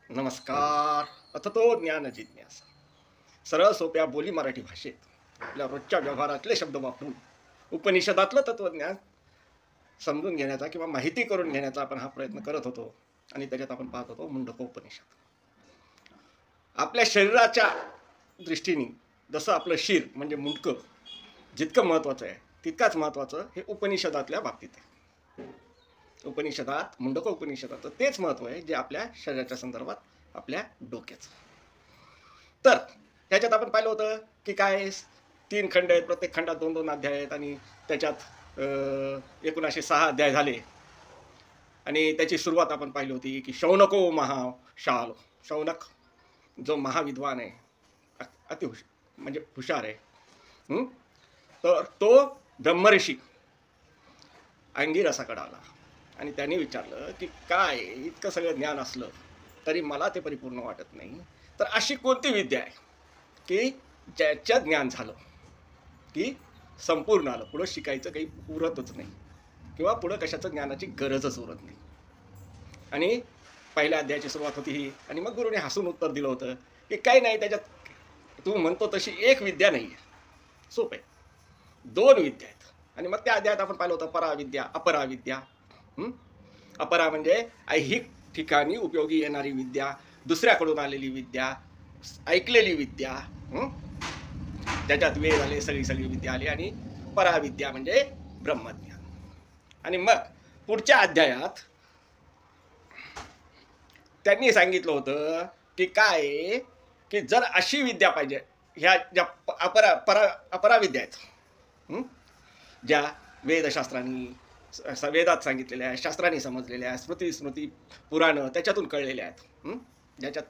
नमस्कार. आता तो ज्ञान जिज्ञासा सरळ सोप्या बोली मराठी भाषेत आपल्या रोजच्या व्यवहारातले शब्द वापरून उपनिषदातलं तत्वज्ञान समजून घेण्याचा किंवा माहिती करून घेण्याचा आपण हा प्रयत्न करत होतो. आणि त्याच्यात आपण पाहत होतो मुंडकोपनिषद. आपल्या शरीराच्या दृष्टीने जसं आपलं शिर म्हणजे मुंडकं जितकं महत्त्वाचं आहे तितकाच महत्त्वाचं हे उपनिषदातल्या बाबतीत आहे. उपनिषदात मुंडको उपनिषदात तेच महत्त्व आहे जे आपल्या शरीराच्या संदर्भात आपल्या डोक्याचं. तर त्याच्यात आपण पाहिलं होतं की काय 3 खंड आहेत, प्रत्येक खंडात 2-2 अध्याय आहेत आणि त्याच्यात एकूण असे 6 अध्याय झाले. आणि त्याची सुरुवात आपण पाहिली होती की शौनको महाशाल. शौनक जो महाविद्वान आहे, म्हणजे हुशार आहे, तर तो ब्रह्मऋषी अंगिरसाकडे आला आणि त्यांनी विचारलं की काय इतकं सगळं ज्ञान असलं तरी मला ते परिपूर्ण वाटत नाही, तर अशी कोणती विद्या आहे की ज्याच्यात ज्ञान झालं की संपूर्ण आलं, पुढं शिकायचं काही उरतच नाही किंवा पुढं कशाचं ज्ञानाची गरजच उरत नाही. आणि पहिल्या अध्यायाची सुरुवात होती ही. आणि मग गुरुने हसून उत्तर दिलं होतं की काही नाही, त्याच्यात तू म्हणतो तशी एक विद्या नाही आहे, सोप आहे, 2 विद्या आहेत. आणि मग त्या अध्यायात आपण पाहिलं होतं पराविद्या अपराविद्या. अपरा म्हणजे ऐहिक ठिकाणी उपयोगी येणारी विद्या, दुसऱ्याकडून आलेली विद्या, ऐकलेली विद्या, त्याच्यात वेळ आले, सगळी विद्या आली. आणि पराविद्या म्हणजे ब्रह्मज्ञान. आणि मग पुढच्या अध्यायात त्यांनी सांगितलं होतं की काय की जर अशी विद्या पाहिजे, ह्या ज्या अपराविद्या आहेत ज्या वेदशास्त्रांनी वेदात सांगितलेल्या आहे, शास्त्रांनी समजलेल्या आहे, स्मृती पुराणं त्याच्यातून कळलेल्या आहेत, ज्याच्यात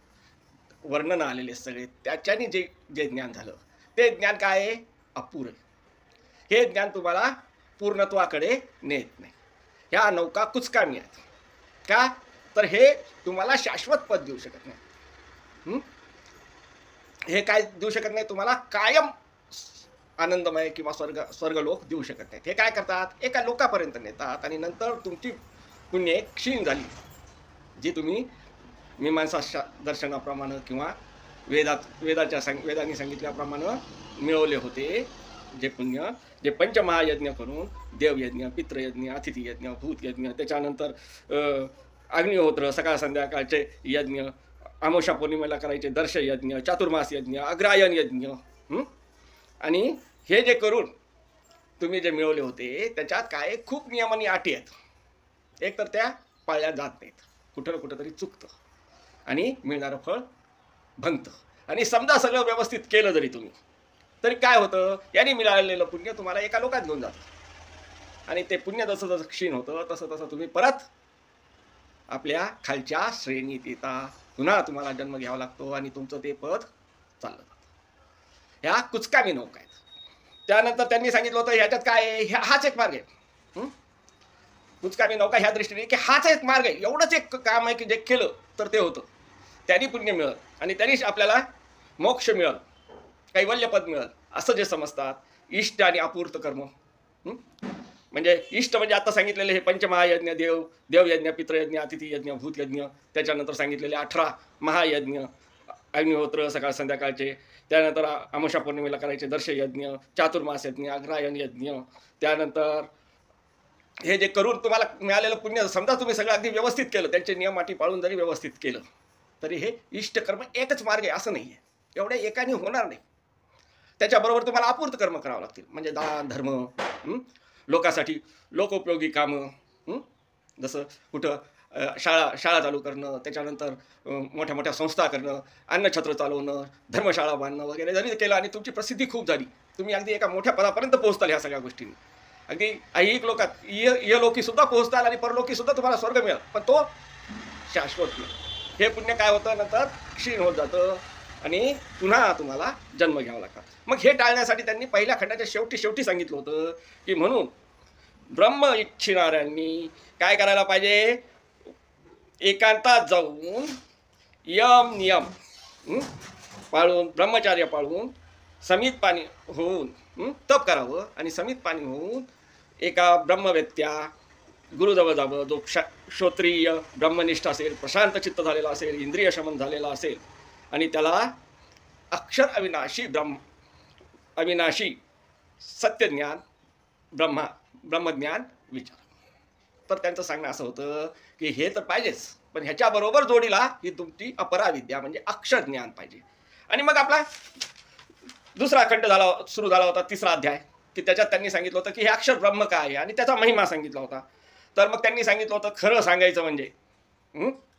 वर्णन आलेले सगळे, त्याच्यानी जे जे ज्ञान झालं ते ज्ञान काय आहे, अपुरे. हे ज्ञान तुम्हाला पूर्णत्वाकडे नेत नाही. ह्या नौका कुचकामी आहेत. का तर हे तुम्हाला शाश्वत पद देऊ शकत नाही. हे काय देऊ शकत नाही तुम्हाला, कायम आनंदमय किंवा स्वर्गलोक देऊ शकत नाहीत. हे काय करतात, एका लोकापर्यंत नेतात आणि नंतर तुमची पुण्य क्षीण झाली, जी तुम्ही मीमांसा दर्शनाप्रमाणे किंवा वेदांनी सांगितल्याप्रमाणे मिळवले होते जे पुण्य, जे पंचमहायज्ञ करून देवयज्ञ, पितृयज्ञ, अतिथीयज्ञ, भूतयज्ञ, त्याच्यानंतर अग्निहोत्र, सकाळ संध्याकाळचे यज्ञ, अमावस्या पौर्णिमेला करायचे दर्शयज्ञ, चातुर्मास यज्ञ, अग्रायन यज्ञ. आणि हे जे करून तुम्ही जे मिळवले होते त्याच्यात काय खूप नियम आणि अटी आहेत. एक तर त्या पाळल्या जात नाहीत, कुठं ना कुठं तरी चुकतं आणि मिळणारं फळ भंगतं. आणि समजा सगळं व्यवस्थित केलं जरी तुम्ही, तरी काय होतं, याने मिळालेलं पुण्य तुम्हाला एका लोकात घेऊन जातं. आणि ते पुण्य जसं जसं क्षीण होतं तसं तसं तुम्ही परत आपल्या खालच्या श्रेणीत येता, पुन्हा तुम्हाला जन्म घ्यावा लागतो आणि तुमचं ते पद चाललं जातं. ह्या कुचकामी नौका आहेत. त्यानंतर त्यांनी सांगितलं होतं ह्याच्यात काय आहे, हाच एक मार्ग आहे. कुचकामी नौका ह्या दृष्टीने की हाच एक मार्ग आहे, एवढंच एक काम आहे की जे केलं तर ते होतं, त्यांनी पुण्य मिळत आणि त्यांनीच आपल्याला मोक्ष मिळत, कैवल्यपद मिळत, असं जे समजतात. इष्ट आणि अपूर्त कर्म, म्हणजे इष्ट म्हणजे आता सांगितलेले हे पंचमहायज्ञ, देवयज्ञ, पितृयज्ञ, अतिथीयज्ञ, भूतयज्ञ, त्याच्यानंतर सांगितलेले 18 महायज्ञ, अग्निहोत्र सकाळ संध्याकाळचे, त्यानंतर अमावस्या पौर्णिमेला करायचे दर्शयज्ञ, चातुर्मास यज्ञ, अग्रायन यज्ञ. त्यानंतर हे जे करून तुम्हाला मिळालेलं पुण्य, समजा तुम्ही सगळं अगदी व्यवस्थित केलं, त्यांचे नियम अटी पाळून जरी व्यवस्थित केलं तरी हे इष्टकर्म एकच मार्ग आहे असं नाही आहे, एवढ्या एकाने होणार नाही. त्याच्याबरोबर तुम्हाला अपूर्त कर्म करावं लागतील, म्हणजे दान धर्म, लोकांसाठी लोकोपयोगी कामं, जसं कुठं शाळा चालू करणं, त्याच्यानंतर मोठ्या मोठ्या संस्था करणं, अन्नछत्र चालवणं, धर्मशाळा बांधणं वगैरे जरी केलं आणि तुमची प्रसिद्धी खूप झाली, तुम्ही अगदी एका मोठ्या पदापर्यंत पोहोचताल ह्या सगळ्या गोष्टींनी, अगदी ऐहिक लोकात इहलोकीसुद्धा पोहोचताल आणि परलोकीसुद्धा तुम्हाला स्वर्ग मिळेल, पण तो शाश्वत मिळेल. हे पुण्य काय होतं, नंतर क्षीण होत जातं आणि पुन्हा तुम्हाला जन्म घ्यावा लागतात. मग हे टाळण्यासाठी त्यांनी पहिल्या खंडाच्या शेवटी सांगितलं होतं की म्हणून ब्रह्म इच्छिणाऱ्यांनी काय करायला पाहिजे, एकांतात जाऊन नियम पाळून, ब्रह्मचार्य पाळून, समित पाणी होऊन तप करावं आणि समित पाणी होऊन एका ब्रह्मवेत्या गुरुजवळ जावं, जो श्रोत्रिय ब्रह्मनिष्ठ असेल, प्रशांत चित्त झालेला असेल, इंद्रिय शमन झालेला असेल आणि त्याला अक्षर अविनाशी सत्यज्ञान ब्रह्मज्ञान विचार. तर त्यांचं सांगणं असं होतं की हे तर पाहिजेच, पण ह्याच्याबरोबर जोडीला ही तुमची अपराविद्या म्हणजे अक्षरज्ञान पाहिजे. आणि मग आपला दुसरा खंड सुरू झाला होता, तिसरा अध्याय, की त्याच्यात त्यांनी सांगितलं होतं की हे अक्षर ब्रह्म काय आहे आणि त्याचा महिमा सांगितला होता. तर मग त्यांनी सांगितलं होतं खरं सांगायचं म्हणजे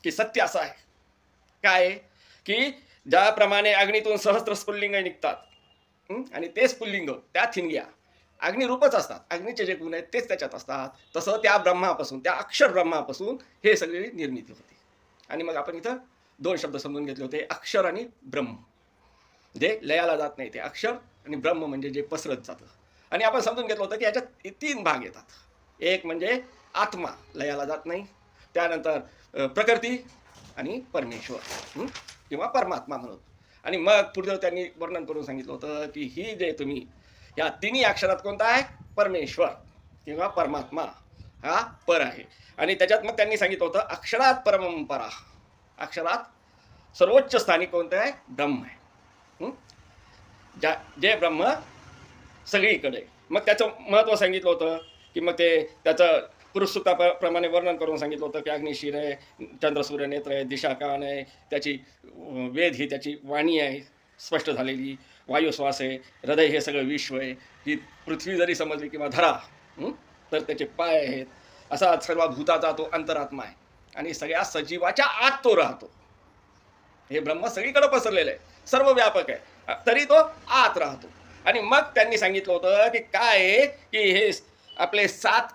की सत्य असं आहे काय की ज्याप्रमाणे अग्नीतून सहस्त्र स्फुल्लिंग निघतात आणि ते स्फुल्लिंग त्या थिनग्या अग्निरूपच असतात, अग्नीचे जे गुण आहेत तेच त्याच्यात असतात, तसं त्या ब्रह्मापासून, त्या अक्षर ब्रह्मापासून हे सगळी निर्मिती होती. आणि मग आपण इथं दोन शब्द समजून घेतले होते, अक्षर आणि ब्रह्म. जे लयाला जात नाही ते अक्षर, आणि ब्रह्म म्हणजे जे पसरत जातं. आणि आपण समजून घेतलं होतं की याच्यात तीन भाग येतात. एक म्हणजे आत्मा, लयाला जात नाही, त्यानंतर प्रकृती आणि परमेश्वर किंवा परमात्मा म्हणून. आणि मग पुढे त्यांनी वर्णन करून सांगितलं होतं की ही जे तुम्ही या तिन्ही अक्षरात कोणता आहे, परमेश्वर किंवा परमात्मा हा पर आहे. आणि त्याच्यात मग त्यांनी सांगितलं होतं अक्षरात परमपरा, अक्षरात सर्वोच्च स्थानी कोणतं आहे, ब्रह्म आहे. जे ब्रह्म सगळीकडे. मग त्याचं महत्त्व सांगितलं होतं की मग ते त्याचं पुरुषसूक्ताप्रमाणे वर्णन करून सांगितलं होतं की अग्निशीर आहे, चंद्रसूर्य नेत्र आहे, दिशा कान आहे, त्याची वेद ही त्याची वाणी आहे स्पष्ट झालेली, वायुश्वास आहे, हृदय हे सगळं विश्व आहे, ही पृथ्वी जरी समजली किंवा धरा तर त्याचे पाय आहेत. असा सर्व भूताचा तो अंतरात्मा आहे आणि सगळ्या सजीवाच्या आत तो राहतो. हे ब्रह्म सगळीकडे पसरलेलं आहे, सर्व व्यापक आहे, तरी तो आत राहतो. आणि मग त्यांनी सांगितलं होतं की काय की हे आपले सात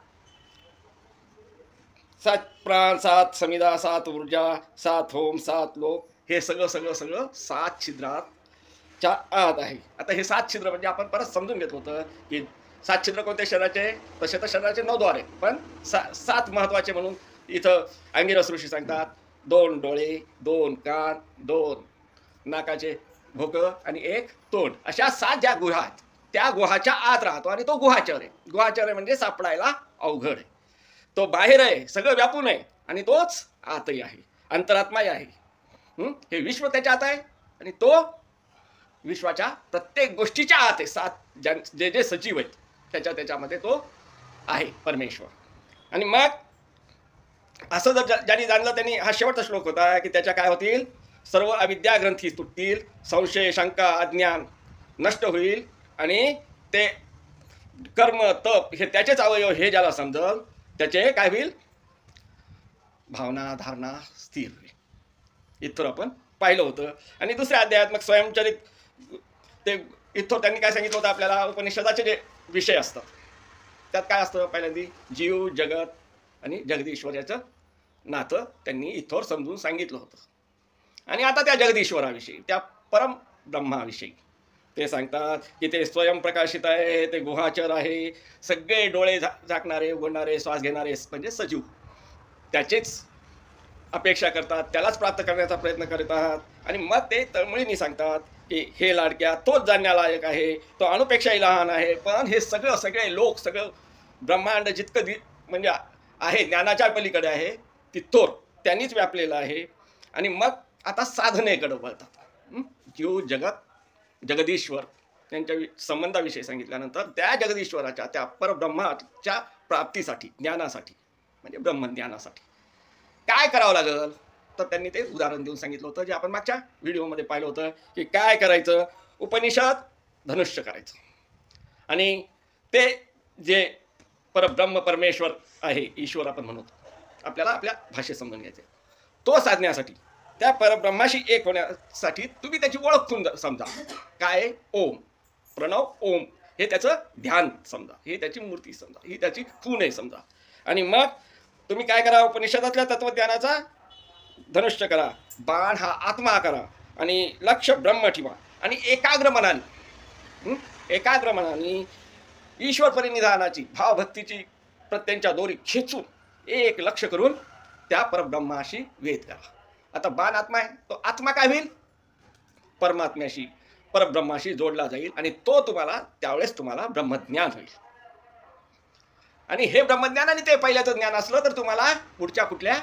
प्राण, सात समिधा, सात ऊर्जा, सात होम, सात लोक, हे सगळं सगळं सगळं सात छिद्राच्या आत आहे. आता हे सात छिद्र म्हणजे आपण परत समजून घेतलं होतं की सात छिद्र कोणते शरीराचे, तसे तर शरीराचे 9 द्वार आहेत, पण सात महत्वाचे म्हणून इथं अंगिरस ऋषी सांगतात 2 डोळे, 2 कान, 2 नाकाचे भोकं आणि 1 तोंड, अशा 7 ज्या गुहा आहेत त्या गुहाच्या आत राहतो. आणि तो गुहाचर आहे. गुहाचर आहे म्हणजे सापडायला अवघड आहे, तो बाहेर आहे, सगळं व्यापून आहे, आणि तोच आतही आहे, अंतरात्माही आहे. हे विश्व त्याच्या आत आहे आणि तो विश्वाच्या प्रत्येक गोष्टीच्या आत आहे. सात जे जे सजीव आहेत त्याच्यामध्ये तो आहे परमेश्वर. आणि मग असं जर ज्यांनी जाणलं त्यांनी, हा शेवटचा श्लोक होता की त्याच्या काय होतील, सर्व अविद्या ग्रंथी तुटतील, संशय शंका अज्ञान नष्ट होईल, आणि ते कर्म तप हे त्याचेच अवयव हे ज्याला समजल त्याचे काय होईल, भावना धारणा स्थिर होईल. इथं आपण पाहिलं होतं. आणि दुसऱ्या अध्यायात्मक स्वयंचरित ते इथं त्यांनी काय सांगितलं होतं आपल्याला, उपनिषदाचे जे विषय असतात त्यात काय असतं, पहिल्यांदी जीव जगत आणि जगदीश्वराचं नातं त्यांनी इथोर समजून सांगितलं होतं. आणि आता त्या जगदीश्वराविषयी, त्या परम ब्रह्माविषयी ते सांगतात की ते स्वयंप्रकाशित आहे, ते गुहाचर आहे, सगळे डोळे झाकणारे, उघडणारे, श्वास घेणारे म्हणजे सजीव त्याचेच अपेक्षा करतात, त्यालाच प्राप्त करण्याचा प्रयत्न करतात. आणि मग ते तळमळीने सांगतात की हे लाडक्या तोच जाणण्यालायक आहे, तो अणुपेक्षाही लहान आहे, पण हे सगळे लोक, सगळं ब्रह्मांड जितकं म्हणजे आहे ज्ञानाच्या पलीकडे आहे, तिथोर त्यांनीच व्यापलेलं आहे. आणि मग आता साधनेकडे वळतात. जीव जगत जगदीश्वर त्यांच्या संबंधाविषयी सांगितल्यानंतर त्या जगदीश्वराच्या, त्या परब्रह्माच्या प्राप्तीसाठी, ज्ञानासाठी म्हणजे ब्रह्मज्ञानासाठी काय करावं लागेल, तर त्यांनी ते उदाहरण देऊन सांगितलं होतं, जे आपण मागच्या व्हिडिओमध्ये पाहिलं होतं की काय करायचं. उपनिषद धनुष्य करायचं, आणि ते जे परब्रह्म परमेश्वर आहे, ईश्वर आपण म्हणतो, आपल्याला आपल्या भाषेत समजून घ्यायचं, तो साधण्यासाठी, त्या परब्रह्माशी एक होण्यासाठी तुम्ही त्याची ओळख समजा. काय, ओम, प्रणव ओम, हे त्याचं ध्यान समजा, ही त्याची मूर्ती समजा, ही त्याची खून आहे समजा. आणि मग तुम्ही काय करा, उपनिषदातल्या तत्वज्ञानाचा धनुष्य करा, बाण हा आत्मा करा, आणि लक्ष ब्रह्म ठेवा, आणि एकाग्र मनाने ईश्वर परिनिधानाची भावभक्तीची प्रत्यंच्या दोरी खेचून एक लक्ष करून त्या परब्रह्माशी वेद करा. आता बाण आत्मा आहे, तो आत्मा काय होईल, परमात्म्याशी, परब्रह्माशी जोडला जाईल, आणि तो तुम्हाला त्यावेळेस तुम्हाला ब्रह्मज्ञान होईल. आणि हे ब्रह्मज्ञान आणि ते पहिल्याचं ज्ञान असलं तर तुम्हाला पुढच्या कुठल्या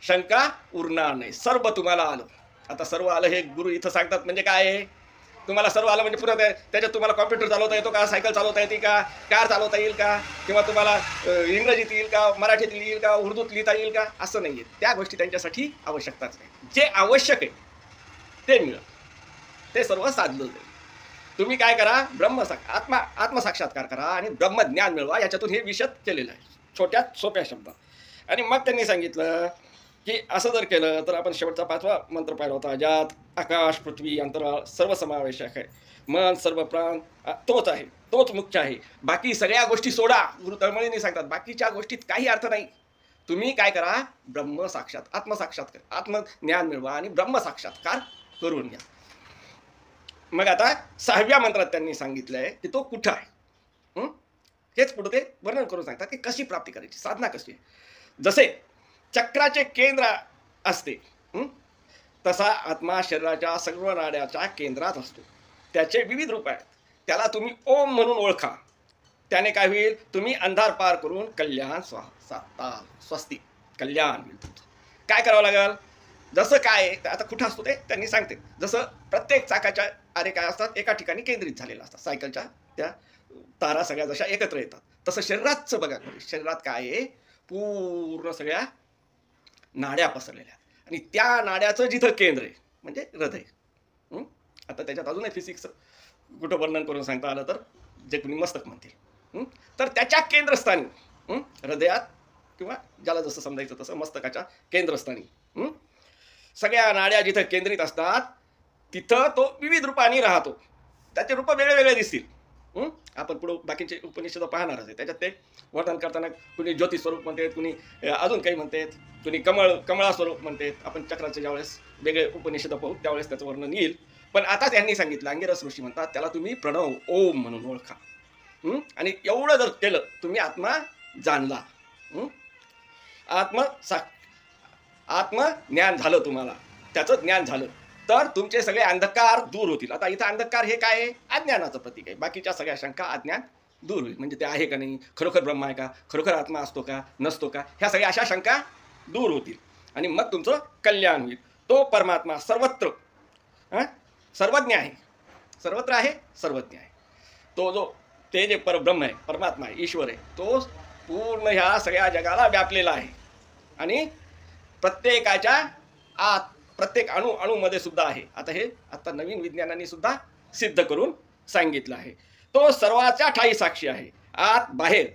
शंका उरणार नाही. सर्व तुम्हाला आलं. आता सर्व आलं हे गुरु इथं सांगतात म्हणजे काय आहे? तुम्हाला सर्व आलं म्हणजे पुन्हा त्याच्यात तुम्हाला कॉम्प्युटर चालवता येतो का, सायकल चालवता येते का, कार चालवता येईल का, किंवा तुम्हाला इंग्रजीत येईल का, मराठीत येईल का, उर्दूत लिहिता येईल का, असं नाही आहे. त्या गोष्टी त्यांच्यासाठी आवश्यकताच नाही. जे आवश्यक आहे ते मिळेल, ते सर्व साधलं जाईल. तुम्ही काय करा, आत्मसाक्षात्कार करा आणि ब्रह्मज्ञान मिळवा. याच्यातून हे विशद केलेलं आहे छोट्या सोप्या शब्दात. आणि मग त्यांनी सांगितलं की असं जर केलं तर आपण शेवटचा 5वा मंत्र पाहिला होता, ज्यात आकाश, पृथ्वी, अंतराळ सर्व समावेशक आहे. मन, सर्व प्राण तोच आहे, तोच मुख्य आहे. बाकी सगळ्या गोष्टी सोडा. गुरु तळमळीने सांगतात बाकीच्या गोष्टीत काही अर्थ नाही. तुम्ही काय करा, आत्मसाक्षात्कार, आत्मज्ञान मिळवा आणि ब्रह्मसाक्षात्कार करून घ्या. मग आता 6व्या मंत्रात त्यांनी सांगितलंय की तो कुठं आहे. हेच पुढे ते वर्णन करून सांगतात की कशी प्राप्ती करायची, साधना कशी आहे. जसे चक्राचे केंद्र असते तसा आत्मा शरीराच्या सर्व नाड्याच्या केंद्रात असतो. त्याचे विविध रूप आहेत. त्याला तुम्ही ओम म्हणून ओळखा. त्याने काय होईल, तुम्ही अंधार पार करून कल्याण साधताल. स्वस्ती, कल्याण होईल तुमचं. काय करावं लागेल, जसं काय आता कुठं असतो ते त्यांनी सांगते. जसं प्रत्येक चाकाच्या आरे काय असतात, एका ठिकाणी केंद्रित झालेलं असतात. सायकलच्या त्या तारा सगळ्या जशा एकत्र येतात, तसं शरीराचं बघा. शरीरात काय आहे, पूर्ण सगळ्या नाड्या पसरलेल्या आणि त्या नाड्याचं जिथं केंद्र आहे म्हणजे हृदय. आता त्याच्यात अजूनही फिजिक्स कुठं वर्णन करून सांगता आलं तर जे कुणी मस्तक म्हणतील. तर त्याच्या केंद्रस्थानी हृदयात किंवा ज्याला जसं समजायचं तसं मस्तकाच्या केंद्रस्थानी सगळ्या नाड्या जिथं केंद्रित असतात तिथं तो विविध रूपाने राहतो. त्याचे रूप वेगळे वेगळे दिसतील. आपण पुढे बाकीचे उपनिषद पाहणारच आहे. त्याच्यात ते वर्णन करताना कुणी ज्योती स्वरूप म्हणतात, कुणी अजून काही म्हणतात, कुणी कमळा स्वरूप म्हणतात. आपण चक्राचे ज्यावेळेस वेगळे उपनिषद पाहू त्यावेळेस त्याचं वर्णन येईल. पण आता त्यांनी सांगितलं, अंगिरस ऋषी म्हणतात त्याला तुम्ही प्रणव ओम म्हणून ओळखा. आणि एवढं जर केलं तुम्ही आत्मा जाणला, आत्मज्ञान झालं, तुम्हाला त्याचं ज्ञान झालं तर तुमचे सगळे अंधकार दूर होतील. आता इथं अंधकार हे काय आहे, अज्ञानाचं प्रतीक आहे. बाकीच्या सगळ्या शंका अज्ञान दूर होईल. म्हणजे ते आहे का नाही, खरोखर ब्रह्म आहे का, खरोखर आत्मा असतो का नसतो का, ह्या सगळ्या अशा शंका दूर होतील आणि मग तुमचं कल्याण होईल. तो परमात्मा सर्वत्र सर्वज्ञ आहे, सर्वत्र आहे, सर्वज्ञ आहे. तो जो ते जे परब्रह्म आहे, परमात्मा आहे, ईश्वर आहे, तो पूर्ण ह्या सगळ्या जगाला व्यापलेला आहे आणि प्रत्येकाच्या आत, प्रत्येक अणूमध्ये सुद्धा आहे. आता नवीन विज्ञानाने सुद्धा सिद्ध करून सांगितलं आहे. तो सर्वाच्या ठाई साक्षी आहे. आत बाहेर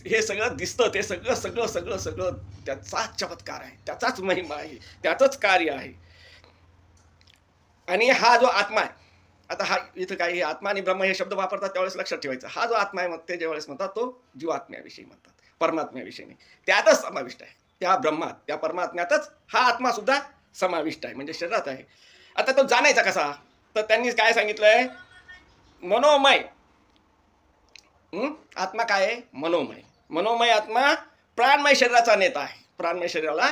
हे सगळं दिसतं, ते सगळं सगळं सगळं सगळं त्याचाच चमत्कार आहे, त्याचाच महिमा आहे, त्याचंच कार्य आहे. आणि हा जो आत्मा आहे, आता हा इथं काही आत्मा आणि ब्रह्म हे शब्द वापरतात त्यावेळेस लक्षात ठेवायचं. हा जो आत्मा आहे ते ज्यावेळेस म्हणतात तो जीवात्म्याविषयी म्हणतात, परमात्म्याविषयी नाही. त्यातच समाविष्ट आहे. त्या ब्रह्मात, त्या परमात्म्यातच हा आत्मा सुद्धा समाविष्ट आहे, म्हणजे शरीरात आहे. आता तो जाणायचा कसा, तर त्यांनी काय सांगितलंय, मनोमय. आत्मा काय आहे, मनोमय. मनोमय आत्मा प्राणमय शरीराचा नेता आहे. प्राणमय शरीराला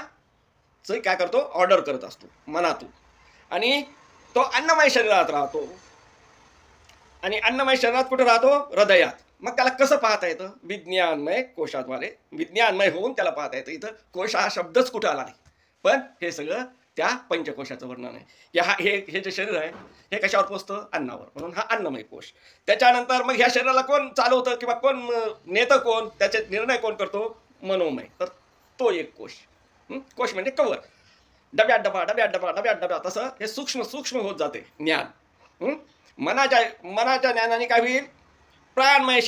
काय करतो, ऑर्डर करत असतो मनातून. आणि तो अन्नमय शरीरात राहतो. आणि अन्नमय शरीरात कुठे राहतो, हृदयात. मग त्याला कसं पाहता येतं, विज्ञानमय कोशाद्वारे विज्ञानमय होऊन त्याला पाहता येतं. इथं कोश हा शब्दच कुठं आला नाही, पण हे सगळं त्या पंचकोशाचं वर्णन आहे. हे जे शरीर आहे हे कशावर पोचतं, अन्नावर, म्हणून हा अन्नमय कोश. त्याच्यानंतर मग ह्या शरीराला कोण चालवतं किंवा कोण नेतं, कोण त्याचे निर्णय कोण करतो, मनोमय. तर तो एक कोश. कोश म्हणजे कवर, डब्यात डबा डब्यात डबा डब्यात डबा, तसं हे सूक्ष्म सूक्ष्म होत जाते ज्ञान. मनाच्या ज्ञानाने काय होईल, प्राणमय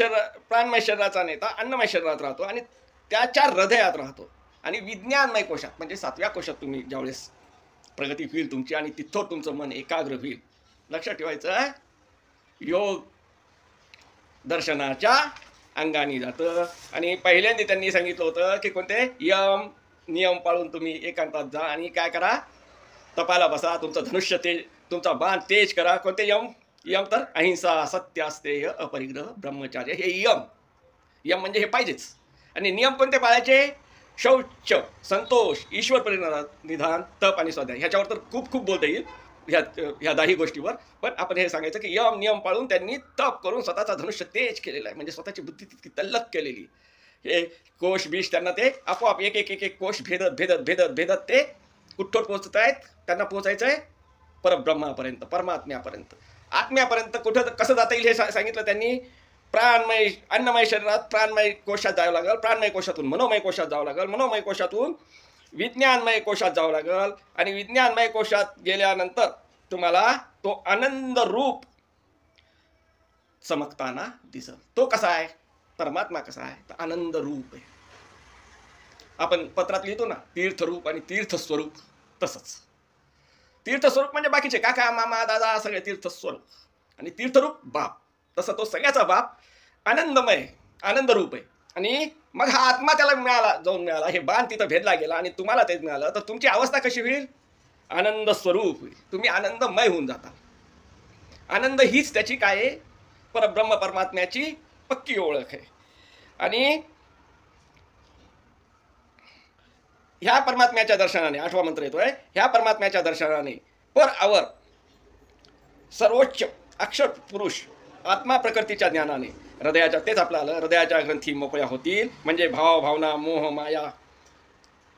शरीराचा नेता अन्नमय शरीरात राहतो आणि त्याच्या हृदयात राहतो. आणि विज्ञानमय कोशात म्हणजे 7व्या कोशात तुम्ही ज्यावेळेस प्रगती होईल तुमची आणि तिथं तुमचं मन एकाग्र होईल. लक्षात ठेवायचं, योग दर्शनाच्या अंगाने जातं. आणि पहिल्यांदा त्यांनी सांगितलं होतं की कोणते नियम पाळून तुम्ही एकांतात जा आणि काय करा, तपाला बसा, तुमचं धनुष्य तेज, तुमचा बाण तेज करा. कोणते यम तर अहिंसा, सत्य, अस्तेय, अपरिग्रह, ब्रह्मचार्य. हे यम म्हणजे हे पाहिजेच. आणि नियम कोणते पाळायचे, शौच, संतोष, ईश्वर परिनिधान, तप आणि स्वाध्याय. ह्याच्यावर तर खूप खूप बोलता येईल, ह्या ह्या दाही गोष्टीवर. पण आपण हे सांगायचं की यम नियम पाळून त्यांनी तप करून स्वतःचा धनुष्य तेज केलेला आहे, म्हणजे स्वतःची बुद्धी तितकी तल्लख केलेली. हे कोश बिश त्यांना ते आपोआप एक एक एक एक कोश भेदत भेदत भेदत भेदत ते कुठवर पोहोचत आहेत. त्यांना पोहोचायचं आहे परब्रह्मापर्यंत, परमात्म्यापर्यंत. आत्म्यापर्यंत कुठं कसं जाता येईल हे सांगितलं त्यांनी. प्राणमय अन्नमय शरीरात प्राणमय कोशात जावं लागेल, प्राणमय कोशातून मनोमय कोशात जावं लागेल, मनोमय कोशातून विज्ञानमय कोशात जावं लागेल, आणि विज्ञानमय कोशात गेल्यानंतर तुम्हाला तो आनंद रूप चमकताना दिसल. तो कसा आहे? परमात्मा कसा आहे? तर आनंद रूप आहे. आपण पत्रात लिहितो ना तीर्थरूप आणि तीर्थस्वरूप, तसंच. तीर्थस्वरूप म्हणजे बाकीचे काका मामा दादा सगळे तीर्थस्वरूप, आणि तीर्थरूप बाप. तसं तो सगळ्याचा बाप आनंदमय आनंदरूप आहे. आणि मग हा आत्मा त्याला जाऊन मिळाला, हे बाण तिथं भेदला गेला आणि तुम्हाला तेच मिळालं, तर तुमची अवस्था कशी होईल? आनंद स्वरूप होईल. तुम्ही आनंदमय होऊन जाता. आनंद हीच त्याची काय आहे? परब्रह्म परमात्म्याची पक्की ओळख आहे. आणि ह्या परमात्म्याच्या दर्शनाने, 8वा मंत्र येतोय, ह्या परमात्म्याच्या दर्शनाने पर आवर सर्वोच्च अक्षर पुरुष आत्मा प्रकृतीच्या ज्ञानाने हृदयाच्या, तेच आपलं आलं, हृदयाच्या ग्रंथी मोकळ्या होतील. म्हणजे भाव भावना मोह माया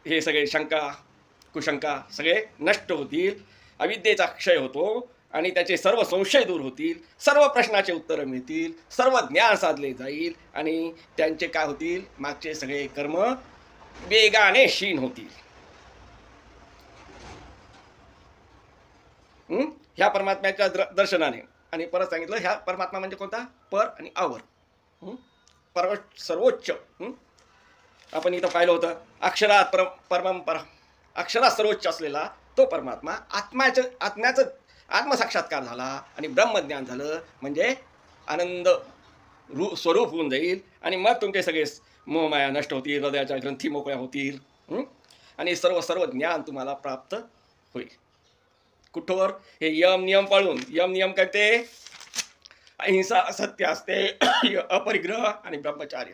हे सगळे शंका कुशंका सगळे नष्ट होतील. अविद्येचा क्षय होतो आणि त्याचे सर्व संशय दूर होतील. सर्व प्रश्नाचे उत्तरं मिळतील. सर्व ज्ञान साधले जाईल आणि त्यांचे काय होतील? मागचे सगळे कर्म वेगाने क्षीण होतील. ह्या परमात्म्याच्या दर्शनाने. आणि परत सांगितलं ह्या परमात्मा म्हणजे कोणता? पर आणि आवर, सर्वोच्च. आपण इथं पाहिलं होतं अक्षरात अक्षरात सर्वोच्च असलेला तो परमात्मा आत्म्याचं आत्मसाक्षात्कार झाला आणि ब्रह्मज्ञान झालं, म्हणजे आनंद स्वरूप होऊन जाईल. आणि मग तुमचे सगळे मोहमाया नष्ट होतील, हृदयाच्या ग्रंथी मोकळ्या होतील, आणि सर्व ज्ञान तुम्हाला प्राप्त होईल. कुठवर? हे यम नियम पाळून. यम नियम करते अहिंसा, सत्य असते, अपरिग्रह आणि ब्रह्मचार्य.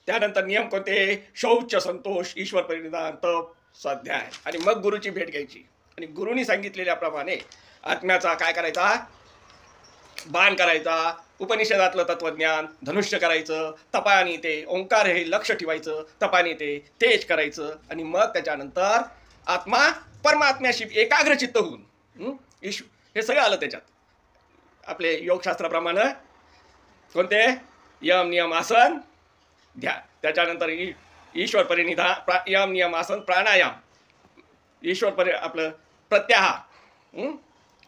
त्यानंतर नियम कोणते? शौच, संतोष, ईश्वर परिनिधान, तप, स्वाध्याय. आणि मग गुरुची भेट घ्यायची. आणि गुरुनी सांगितलेल्याप्रमाणे आत्म्याचा काय करायचा? बाण करायचा. उपनिषदातलं तत्वज्ञान धनुष्य करायचं. तपानी ते ओंकार हे लक्ष ठेवायचं. तपानी ते तेज करायचं. आणि मग त्याच्यानंतर आत्मा परमात्म्याशी एकाग्रचित्त होऊन हे सगळं आलं त्याच्यात. आपले योगशास्त्राप्रमाणे कोणते? यम नियम आसन ध्यान. त्याच्यानंतर ईश्वर परिनिधान, यम नियम आसन प्राणायाम, ईश्वर आपलं प्रत्याहार,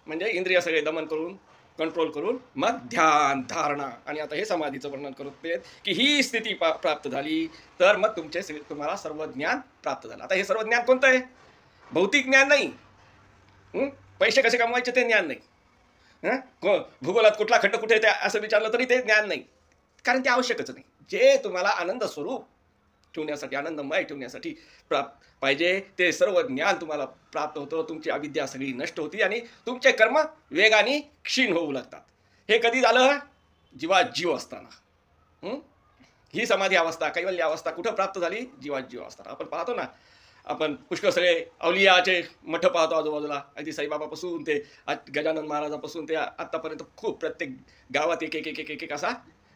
म्हणजे इंद्रिय सगळे दमन करून कंट्रोल करून मग ध्यान धारणा. आणि आता हे समाधीचं वर्णन करत की ही स्थिती प्राप्त झाली तर मग तुम्हाला सर्व ज्ञान प्राप्त झालं. आता हे सर्व ज्ञान कोणतं आहे? भौतिक ज्ञान नाही. पैसे कसे कमवायचे ते ज्ञान नाही. भूगोलात कुठला खड्ड कुठे ते असं विचारलं तरी ते ज्ञान नाही, कारण ते आवश्यकच नाही. जे तुम्हाला आनंद स्वरूप ठेवण्यासाठी, आनंदमय ठेवण्यासाठी पाहिजे ते सर्व ज्ञान तुम्हाला प्राप्त होतं. तुमची अविद्या सगळी नष्ट होती आणि तुमचे कर्म वेगाने क्षीण होऊ लागतात. हे कधी झालं? जीवात जीव असताना. ही समाधी अवस्था, कैवल्य अवस्था कुठं प्राप्त झाली? जीवात जीव असताना. आपण पाहतो ना, आपण पुष्कळ सगळे अवलियाचे मठ पाहतो आजूबाजूला. अगदी साईबाबापासून ते गजानन महाराजापासून ते आत्तापर्यंत खूप प्रत्येक गावात एक एक एक एक एक असा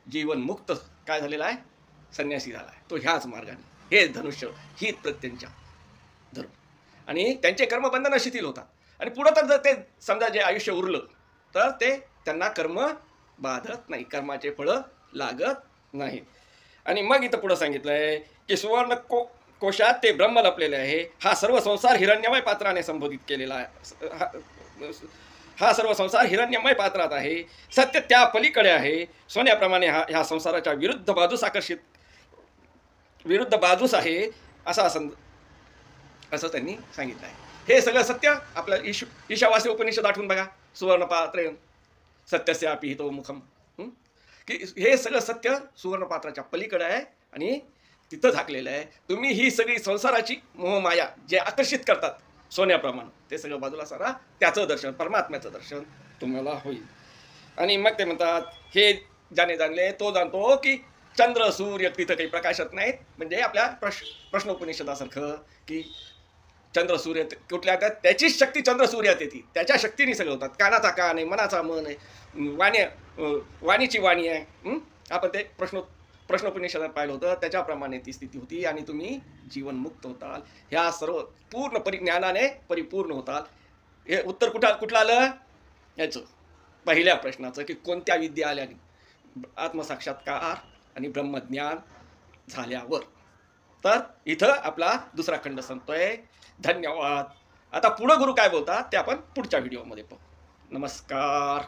जीवनमुक्त काय झालेला आहे? संन्यासी झाला आहे. तो ह्याच मार्गाने हे धनुष्य ही प्रत्यंच्या धरून आणि त्यांचे कर्मबंधनं शिथिल होतात. आणि पुढं तर जर ते समजा जे आयुष्य उरलं तर ते त्यांना कर्म बाधत नाही, कर्माचे फळं लागत नाहीत. आणि मग इथं पुढं सांगितलं आहे की सुवर्ण कोशात ते ब्रह्म लपलेले आहे. हा सर्व संसार हिरण्यमय पात्राने संबोधित केलेला आहे. हा सर्व संसार हिरण्यमय पात्रात आहे. सत्य त्या पलीकडे आहे. सोन्याप्रमाणे ह्या संसाराच्या विरुद्ध बाजूस आहे असं त्यांनी सांगितलं आहे. हे सगळं सत्य आपलं ईशावासी उपनिषद आठवून बघा. सुवर्णपात्र सत्यस्यापि हितो मुखम, की हे सगळं सत्य सुवर्णपात्राच्या पलीकडे आहे आणि तिथं झाकलेलं आहे. तुम्ही ही सगळी संसाराची मोहमाया जे आकर्षित करतात सोन्याप्रमाणे, ते सगळं बाजूला सारा, त्याचं दर्शन, परमात्म्याचं दर्शन तुम्हाला होईल. आणि मग ते म्हणतात, हे ज्याने जाणले तो जाणतो की चंद्र सूर्य तिथं काही प्रकाशत नाहीत. म्हणजे आपल्या प्रश्नोपनिषदासारखं की चंद्र सूर्य कुठल्या त्याचीच शक्ती चंद्र सूर्यात येते, त्याच्या शक्तीने सगळं होतात. कानाचा कान आहे, मनाचा मन आहे, वाणीची वाणी आहे. आपण ते प्रश्नोपनिषदात पाहिलं होतं, त्याच्याप्रमाणे ती स्थिती होती आणि तुम्ही जीवनमुक्त होताल. ह्या सर्व पूर्ण ज्ञानाने परिपूर्ण होताल. हे उत्तर कुठलं आलं याचं पहिल्या प्रश्नाचं, की कोणत्या विद्या आल्याने आत्मसाक्षात्कार आणि ब्रह्मज्ञान झाल्यावर. तर इथं आपला दुसरा खंड संपतोय. धन्यवाद. आता पुढं गुरु काय बोलतात ते आपण पुढच्या व्हिडिओमध्ये पाहू. नमस्कार.